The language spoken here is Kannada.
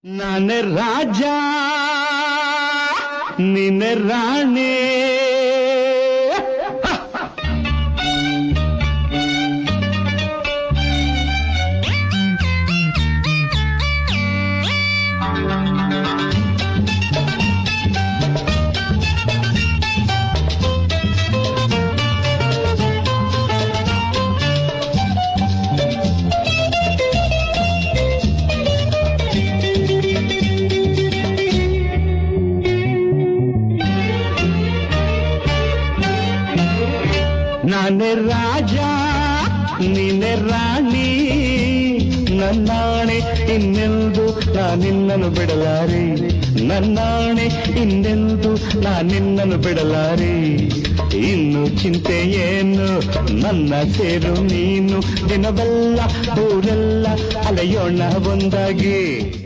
ನಾನೇ ರಾಜ ನೀನೆ ರಾಣಿ. ನಾನೇ ರಾಜ ನೀನೆ ರಾಣಿ, ನನ್ನಾಣೆ ಇನ್ನೆಂದು ನಾನಿನ್ನನ್ನು ಬಿಡಲಾರೆ, ನನ್ನಾಣೆ ಇನ್ನೆಂದು ನಾನಿನ್ನನ್ನು ಬಿಡಲಾರೆ. ಇನ್ನು ಚಿಂತೆ ಏನು ನನ್ನ ಸೇರು ನೀನು, ದಿನವೆಲ್ಲ ಊರೆಲ್ಲ ಅಲೆಯೋಣ ಒಂದಾಗಿ.